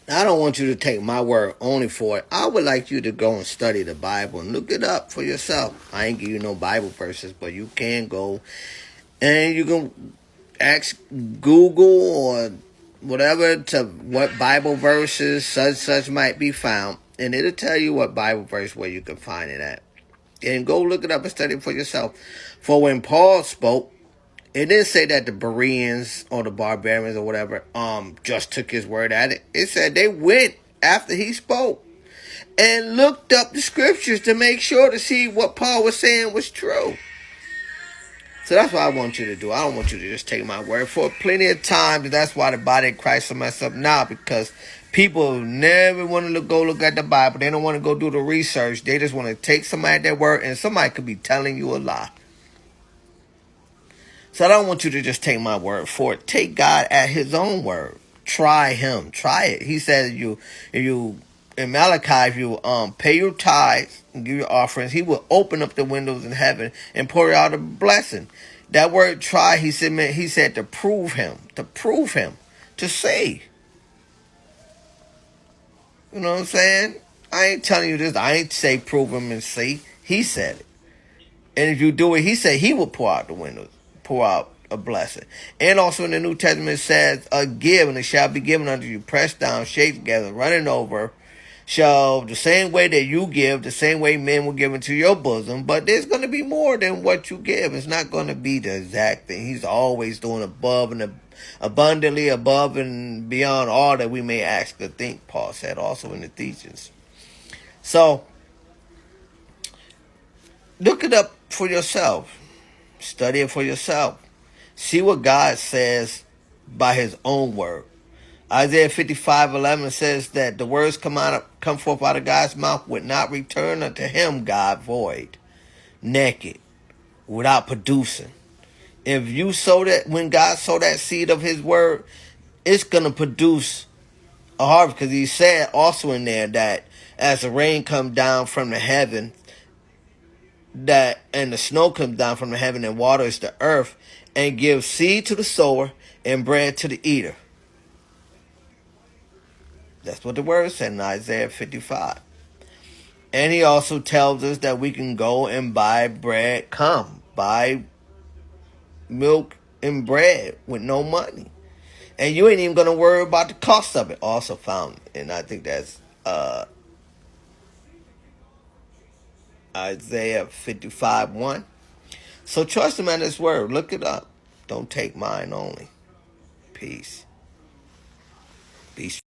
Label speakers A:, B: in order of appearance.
A: I don't want you to take my word only for it. I would like you to go and study the Bible and look it up for yourself. I ain't give you no Bible verses, but you can go and you can ask Google or whatever to what Bible verses such might be found, and it'll tell you what Bible verse where you can find it at. And go look it up and study it for yourself. For when Paul spoke, it didn't say that the Bereans or the barbarians or whatever just took his word at it. It said they went after he spoke and looked up the scriptures to make sure to see what Paul was saying was true. So that's what I want you to do. I don't want you to just take my word for it. Plenty of times, that's why the body of Christ is messed up now, because people never want to go look at the Bible. They don't want to go do the research. They just want to take somebody at their word, and somebody could be telling you a lie. So I don't want you to just take my word for it. Take God at his own word. Try him. Try it. He said if you in Malachi, if you pay your tithes and give your offerings, he will open up the windows in heaven and pour out a blessing. That word try, he said to prove him, to save. You know what I'm saying? I ain't telling you this. I ain't say prove him and see. He said it. And if you do it, he said he will pour out the windows, pour out a blessing. And also in the New Testament it says, give and it shall be given unto you, pressed down, shaped together, running over, shall the same way that you give, the same way men will give into your bosom. But there's going to be more than what you give. It's not going to be the exact thing. He's always doing above and abundantly above and beyond all that we may ask or think, Paul said also in the teachings. So, look it up for yourself. Study it for yourself. See what God says by his own word. Isaiah 55:11 says that the words come forth out of God's mouth would not return unto him, God, void, naked, without producing. If you sow that, when God sow that seed of his word, it's going to produce a harvest. Because he said also in there that as the rain comes down from the heaven, that and the snow comes down from the heaven and waters the earth and gives seed to the sower and bread to the eater. That's what the word said in Isaiah 55. And he also tells us that we can go and buy bread, buy milk and bread with no money. And you ain't even going to worry about the cost of it. Also found, and I think that's Isaiah 55:1. So trust him at his word. Look it up. Don't take mine only. Peace. Peace.